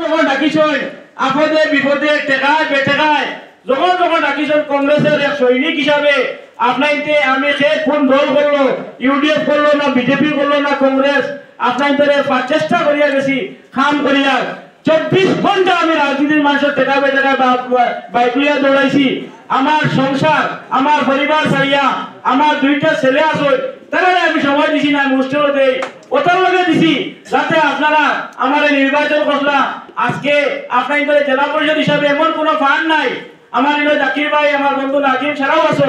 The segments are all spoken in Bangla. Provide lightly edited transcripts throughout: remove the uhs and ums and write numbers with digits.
যখন ডাকিছেন আপদে বিপদে টেকায় বেটেকায় যখন যখন ডাকিছেন কংগ্রেসের এক সৈনিক হিসাবে আপনাইতে আমি সে কোন দল করলো ইউডিএফ করলো না বিজেপি করলো না কংগ্রেস আপনাইতে চেষ্টা করিয়া গেছি কাম করিয়া 24 ঘন্টা আমি রাজনীতির মানুষের টেকা বেটেকায় বাইক লইয়া দৌড়াইছি আমার সংসার আমার পরিবার ছাড়িয়া আমার দুইটা ছেলে আছে তারা আমি সময় দিছি না মুষ্টিও দেই ওটার লগে দিছি যাতে আপনারা আমার নির্বাচন করলা আজকে আপনাদের জেলা পরিষদ হিসাবে এমন কোনো ফান্ড নাই আমার জাকির ভাই আমার বন্ধু নাজিম ছাড়াও আছে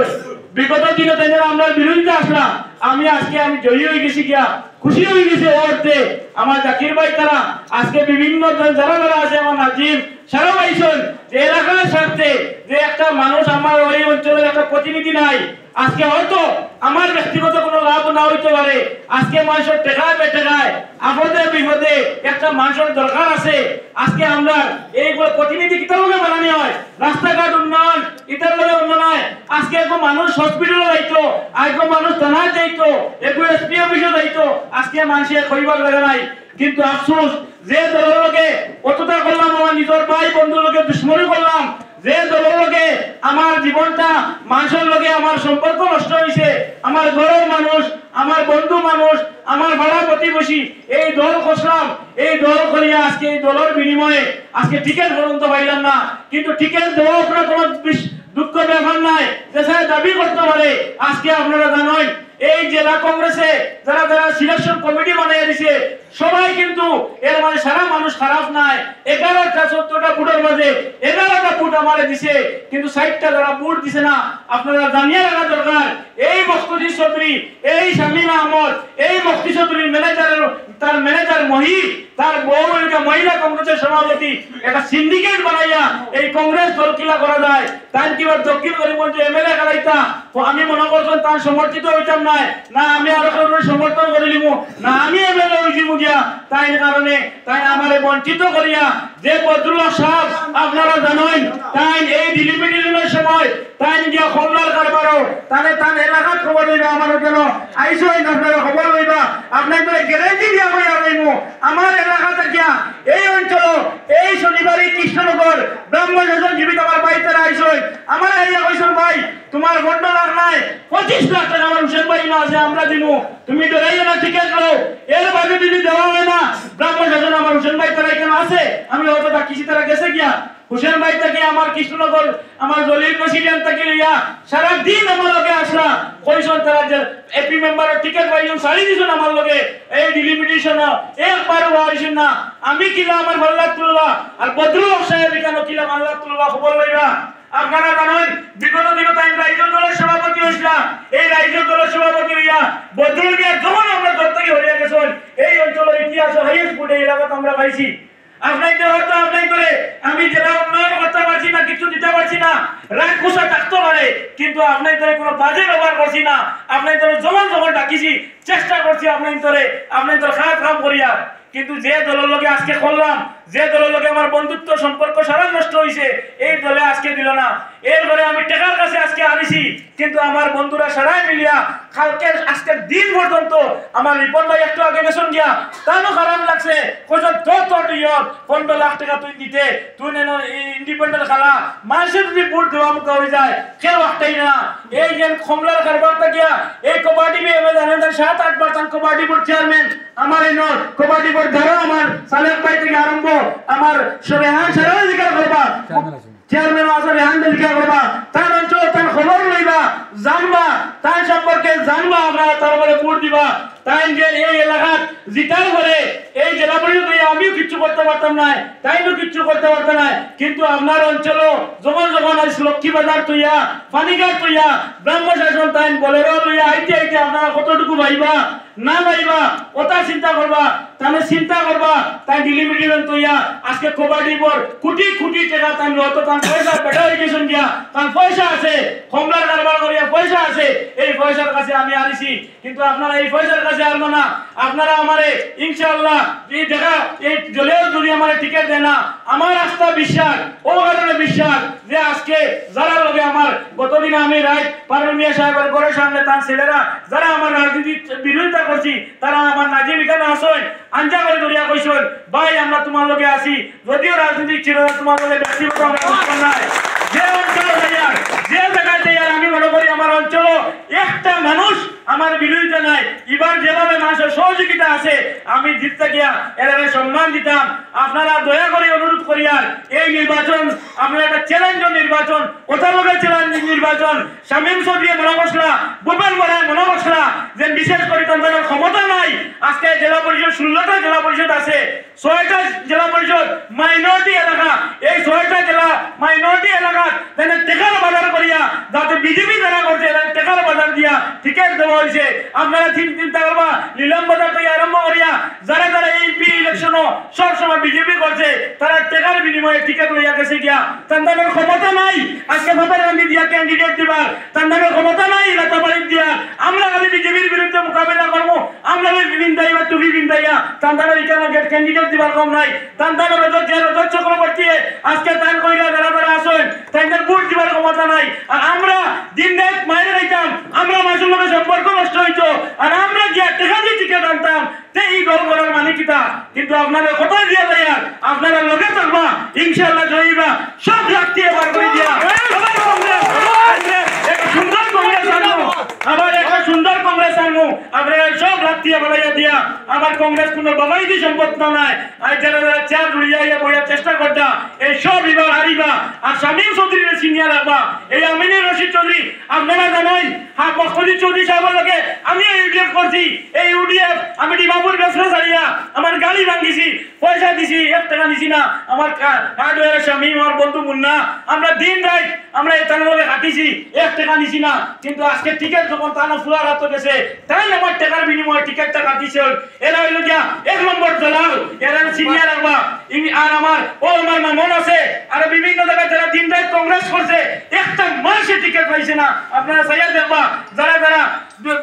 বিগত দিনে তাদের আমরা বিরুদ্ধে আসলাম আমি আজকে আমি জয়ী হয়ে গেছি গিয়া খুশি হয়ে গেছি ওরতে আমার জাকির ভাই তারা আজকে বিভিন্ন যারা যারা আছে আমার নাজিম সারা পাইছেন যে এলাকার স্বার্থে যে একটা মানুষ আমার ওই অঞ্চলের একটা প্রতিনিধি নাই আজকে হয়তো আমার ব্যক্তিগত কোনো লাভ না হইতে পারে আজকে মানুষের টেকায় বেটেকায় আপদে বিপদে একটা মানুষের দরকার আছে আজকে আমরা এইগুলো প্রতিনিধি কিতার লগে বানানি হয় রাস্তাঘাট উন্নয়ন ইতার লগে উন্নয়ন হয় আজকে এক মানুষ হসপিটালে যাইতো এক মানুষ থানায় যাইতো এক এসপি অফিসে যাইতো আজকে মানুষের কইবার লাগে নাই কিন্তু আফসোস যে দলের লগে অতটা করলাম আমার নিজের ভাই বন্ধুর লগে দুশ্মনী করলাম যে দলের লগে আমার জীবনটা মানুষের লগে আমার সম্পর্ক নষ্ট হয়েছে আমার ঘরের মানুষ আমার বন্ধু মানুষ আমার ভাড়া প্রতিবেশী এই দল করলাম এই দল করিয়া আজকে এই দলের বিনিময়ে আজকে টিকিট পর্যন্ত পাইলাম না কিন্তু টিকিট দেওয়া কোনো দুঃখ ব্যাপার নাই যে স্যার দাবি করতে পারে আজকে আপনারা জানেন এই জেলা কংগ্রেসে যারা যারা সিলেকশন কমিটি বানিয়ে দিয়েছে সবাই কিন্তু এর মানে সারা মানুষ খারাপ নাই 11টা 14টা বুটের মাঝে 11টা বুট আমারে দিছে কিন্তু 60টা যারা বুট দিছে না আপনারা জানিয়ে রাখা দরকার এই মুফতি চৌধুরী এই শামিম আহমদ এই মুফতি চৌধুরীর ম্যানেজারের তার ম্যানেজার মহি তার বউ একটা মহিলা কংগ্রেসের সভাপতি একটা সিন্ডিকেট বানাইয়া এই কংগ্রেস দল কিলা করা যায় তাই কিবা দক্ষিণ করিমগঞ্জ এমএলএ খালাইতা আমি মনে করছেন তার সমর্থিত হইতাম না না আমি আরো কারণে সমর্থন করে নিব না আমি এমএলএ হইছি মুজিয়া তাই কারণে তাই আমারে বঞ্চিত করিয়া যে বদরুল্লাহ সাহেব আপনারা জানেন তাই এই ডিলিমিটেশনের সময় তাই গিয়া খোলার কারবারও তাহলে তার এলাকার খবর লইবা আমার কেন আইসই আপনারা খবর লইবা আপনাদের গ্যারান্টি দিয়া হইয়া রইব আমার এলাকা থেকে এই অঞ্চল এই শনিবারে কৃষ্ণনগর ব্রাহ্মণ জীবিত আমার বাড়িতে আইসই আমার আইয়া কইছেন ভাই তোমার বন্ধ লাখ নাই 25 লাখ টাকা আমার হুসেন ভাই না আছে আমরা দিমু তুমি তো রাইয়া না টিকেট লও এর বাদে যদি দেওয়া হয় না ব্রাহ্মণ শাসন আমার হুসেন ভাই তারা কেন আছে আমি হয়তো তা কিছু তারা গেছে গিয়া হুসেন ভাই থেকে আমার কৃষ্ণনগর আমার দলীয় প্রেসিডেন্ট থেকে লিয়া সারা দিন আমার লগে আসলা কইছেন তারা যে এপি মেম্বারের টিকেট পাইছেন সারি দিছেন আমার লগে এই ডিলিমিটেশন একবার হইছেন না আমি কিলা আমার আল্লাহতুল্লাহ আর বদরুল্লাহ সাহেব কেন কিলা আল্লাহতুল্লাহ খবর লইবা আপনারা জানেন বিগত দিনে তাই রাজ্য দলের সভাপতি হইছিলাম এই রাজ্য দলের সভাপতি হইয়া বদরুল মিয়া যখন আমরা দল থেকে হইয়া গেছেন এই অঞ্চলের ইতিহাসে হাইয়েস্ট ফুটে এলাকাতে আমরা পাইছি আপনাদের হয়তো আপনাই করে আমি জেলা উন্নয়ন করতে পারছি না কিছু দিতে পারছি না রাগ গুসা থাকতে পারে কিন্তু আপনাদের কোনো বাজে ব্যবহার করছি না আপনাদের যখন যখন ডাকিছি চেষ্টা করছি আপনাদের খারাপ কাম করিয়া কিন্তু যে দলের লগে আজকে করলাম যে দলের লগে আমার বন্ধুত্ব সম্পর্ক সারা নষ্ট হইছে এই দলে আজকে দিল না এরপরে আমি টাকার কাছে আজকে আনিছি কিন্তু আমার বন্ধুরা সারাই মিলিয়া কালকে আজকে দিন পর্যন্ত আমার রিপন ভাই একটু আগে গেছেন গিয়া তারও খারাপ লাগছে কইছেন তোর ইয়ত 15 লাখ টাকা তুই দিতে তুই নেন ইন্ডিপেন্ডেন্ট খেলা মানুষের যদি ভোট দেওয়া মুখ হয়ে যায় কেউ একটাই না এই যে কমলার কারবারটা গিয়া এই কবাডি বিয়ে জানেন 7-8 বার কবাডি বোর্ড চেয়ারম্যান আমার এই নর কবাডি বোর্ড ধরো আমার সালেক ভাই থেকে আরম্ভ আমার রেহান সারা জিজ্ঞাসা করবা চেয়ারম্যান আছে রেহান জিজ্ঞাসা করবা তার অঞ্চল তার খবর লইবা জানবা তার সম্পর্কে জানবা আপনারা তারপরে ভোট দিবা তাই যে এই এলাকাত জিতার পরে এই জেলা পরিষদ আমিও কিছু করতে পারতাম না তাইও কিছু করতে পারতাম না কিন্তু আপনার অঞ্চল যখন যখন আইস লক্ষ্মী বাজার তুইয়া পানিঘাট তুইয়া ব্রহ্ম শাসন তাই বলেরও লইয়া আইতে আইতে আপনারা কতটুকু ভাইবা না ভাইবা ওটা চিন্তা করবা তাহলে চিন্তা করবা তাই ডিলিমিটেশন তুইয়া আজকে কবাডি বোর্ড কোটি কোটি টাকা তাই অত তার পয়সা বেটা হয়ে গেছেন গিয়া তার পয়সা আছে কমলার কারবার করিয়া পয়সা আছে এই পয়সার কাছে আমি আনিছি কিন্তু আপনারা এই পয়সার কাছে আনবো না আপনারা আমারে ইনশাআল্লাহ এই দেখা এই জলের দুনিয়া আমারে টিকেট দেয় না আমার আস্থা বিশ্বাস ও কারণে বিশ্বাস যে আজকে যারা লগে আমার গতদিন আমি রায় পারুল মিয়া সাহেবের ঘরের সামনে তার ছেলেরা যারা আমার রাজনীতি বিরোধিতা করছি তারা আমার নাজিম এখানে আসেন আঞ্জা করে ধরিয়া কইছেন ভাই আমরা তোমার লগে আছি, যদিও রাজনৈতিক ছিল না তোমার লগে ব্যক্তিগত আমরা দুশ্মন নাই। যে অঞ্চল যাইয়ার যে জায়গায় যাইয়ার আমি মনে করি আমার অঞ্চল একটা মানুষ আমার বিরোধিতা নাই। এবার যেভাবে মানুষের সহযোগিতা আছে আমি জিততে গিয়া এর সম্মান দিতাম। আপনারা দয়া করে অনুরোধ করিয়ার এই নির্বাচন আপনারা একটা চ্যালেঞ্জ নির্বাচন, ওটার লগে চ্যালেঞ্জ নির্বাচন। শামীম চৌধুরী মনোবসলা, ভূপেন বরায় মনোবসলা যে বিশেষ করে তাদের ক্ষমতা নাই। আজকে জেলা পরিষদ 16টা জেলা পরিষদ আছে, 6টা জেলা পরিষদ মাইনরিটি এলাকা। এই 6টা জেলা মাইনরিটি এলাকা টেকার বাজার করিয়া যাতে বিজেপি যারা করছে টেকার বাজার দিয়া টিকেট দেওয়া হয়েছে। আপনারা চিন্তা করবা নিলাম বাজার থেকে আরম্ভ করিয়া যারা যারা এমপি ইলেকশনও সবসময় বিজেপি করছে তারা টেকার বিনিময়ে টিকেট লইয়া গেছে গিয়া। তাদের ক্ষমতা নাই আজকে ভোটার গান্ধী দিয়া ক্যান্ডিডেট দিবার, তাদের ক্ষমতা নাই রাতাবাড়ি দিয়া। আমরা খালি বিজেপির বিরুদ্ধে মোকাবেলা করবো, আমরা বিন্দাই বা টুপি বিন্দাইয়া তাদের এখানে ক্যান্ডিডেট দিবার কম নাই। তাদের রজত চক্রবর্তী আজকে তার কইলা যারা যারা আসেন তাদের ভোট দিবার ক্ষমতা নাই। আর আমরা দিন রাত মাইরে রাখতাম, আমরা মানুষের লোকের সম্পর্ক নষ্ট হইতো, আর আমরা গিয়া টেকা দিয়ে টিকেট আনতাম। এই দল করার মানে কিতা? কিন্তু আপনারা কোথায় দিয়া যায় আর আপনারা লোকে থাকবা ইনশাআল্লাহ জয়ীবা সব রাখতে এবার করে দিয়া একটা সুন্দর কংগ্রেস আনবো, আবার একটা সুন্দর কংগ্রেস আনবো। আপনারা সব রাখতে বাড়াইয়া দিয়া আমার কংগ্রেস কোনো বাবাইদি সম্পদ নাই। আর যারা যারা চার জুড়িয়া বইয়ার চেষ্টা করতা এই সব এবার হারিবা। আর শামীম চৌধুরীর সিনিয়র রাখবা, এই আমিনুর রশিদ চৌধুরী আপনারা জানেন হ্যাঁ মকসুদ চৌধুরী সাহেবের লোকে আমি ইউডিএফ করছি। এই ইউডিএফ আমি ডিমাপুর বেসরা ছাড়িয়া আমার গাড়ি ভাঙিছি, পয়সা দিছি, 1 টাকা দিছি না। আমার হার্ডওয়্যার স্বামী আমার বন্ধু মুন্না আমরা দিন রাত আমরা এখানে লোকে কাটিছি, 1 টাকা নিছি না। কিন্তু আজকে টিকেট যখন তারা ফুলার হাতে গেছে তাই আমার টাকার বিনিময়ে টিকেটটা কাটিছে। এরা হইল গিয়া 1 নম্বর দলাল, এরা সিনিয়র রাখবা। আর আমার আমার মামন আছে আর বিভিন্ন জায়গায় যারা দিন রাত কংগ্রেস করছে একটা মাসে টিকেট পাইছে না। আপনারা চাইয়া দেখবা যারা যারা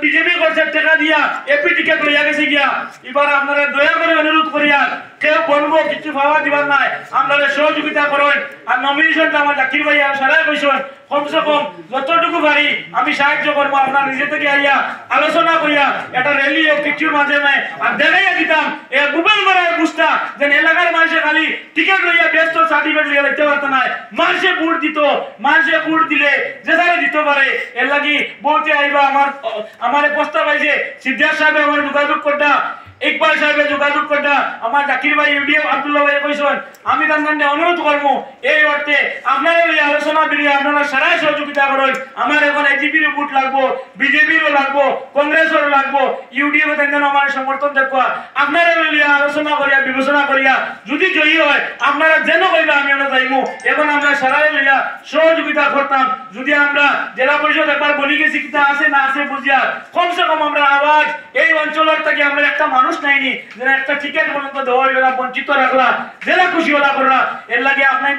বিজেপি করছে টাকা দিয়া এপি টিকেট লইয়া গেছে গিয়া। এবার আপনারা দয়া করে অনুরোধ করিয়া কেউ বলবো কিছু পাওয়া দিবার নাই, আপনারা সহযোগিতা করেন। আর নমিনেশনটা আমার জাকির ভাই আর সারাই কইছেন কমসে কম যতটুকু পারি আমি সাহায্য করবো। আপনার নিজে থেকে আইয়া আলোচনা করিয়া একটা র্যালি ও কিছুর মাধ্যমে আর দেখাইয়া দিতাম এ ভূপেন বরায়ের বুঝতা যে এলাকার মানুষে খালি টিকেট লইয়া ব্যস্ত সার্টিফিকেট লইয়া দেখতে পারত না। মানুষে ভোট দিত, মানুষে ভোট দিলে যে যারা দিতে পারে এর লাগি বলতে আইবা। আমার প্রস্তাব আইছে সিদ্ধার্থ সাহেব আমার যোগাযোগ করতা, ইকবাল সাহেব যোগাযোগ করতা, আমার জাকির ভাই ইউডিএফ আব্দুল্লাহ ভাই কইছেন। আমি তাদের অনুরোধ করবো এই অর্থে আপনারা আলোচনা বেরিয়ে আপনারা সারাই সহযোগিতা করেন। আমার এখন এজিপির ভোট লাগবো, বিজেপিরও লাগবো, কংগ্রেসেরও লাগবো, ইউডিএফ আমার সমর্থন দেখবা। আপনারা আলোচনা করিয়া বিবেচনা করিয়া যদি জয়ী হয় আপনারা যেন কইবা আমি আমরা যাইমু। এখন আমরা সারাই লইয়া সহযোগিতা করতাম। যদি আমরা জেলা পরিষদ একবার বলি গেছি কিতা আছে না আছে বুঝিয়া কমসে কম আমরা আওয়াজ এই অঞ্চলের থেকে আমরা একটা মানুষ নাইনি যারা একটা টিকেট পর্যন্ত দেওয়া হইল না, বঞ্চিত রাখলা, জেলা খুশি হলা করলা। এর লাগে আপনার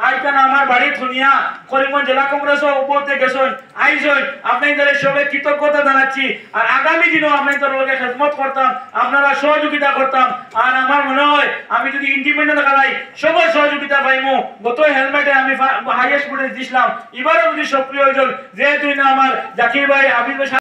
আইতানা আমার বাড়ি ধুনিয়া করিমগঞ্জ জেলা কংগ্রেস উপরতে গেছেন আইসেন আপনাদের সবাই কৃতজ্ঞতা জানাচ্ছি। আর আগামী দিনও আপনাদের লোকের খেদমত করতাম, আপনারা সহযোগিতা করতাম। আর আমার মনে হয় আমি যদি ইন্ডিপেন্ডেন্ট খেলাই সবার সহযোগিতা পাইমু। গত হেলমেটে আমি হাইয়েস্ট ফুটেজ দিছিলাম, এবারও যদি সক্রিয় হয়েছিল যেহেতু না আমার জাকির ভাই আবির